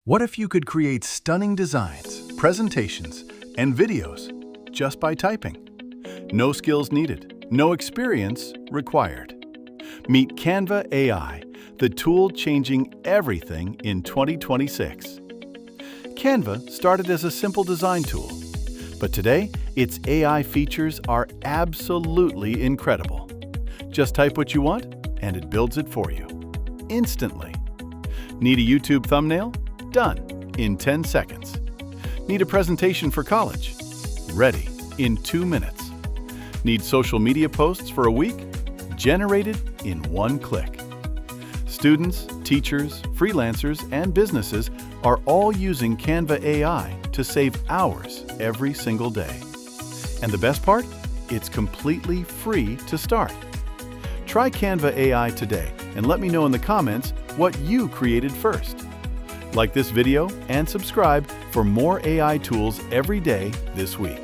What if you could create stunning designs, presentations, and videos just by typing? No skills needed, no experience required. Meet Canva AI, the tool changing everything in 2026. Canva started as a simple design tool, but today its AI features are absolutely incredible. Just type what you want, and it builds it for you, instantly. Need a YouTube thumbnail? Done in 10 seconds. Need a presentation for college? Ready in 2 minutes. Need social media posts for a week? Generated in 1 click. Students, teachers, freelancers, and businesses are all using Canva AI to save hours every single day. And the best part? It's completely free to start. Try Canva AI today and let me know in the comments what you created first. Like this video and subscribe for more AI tools every day this week.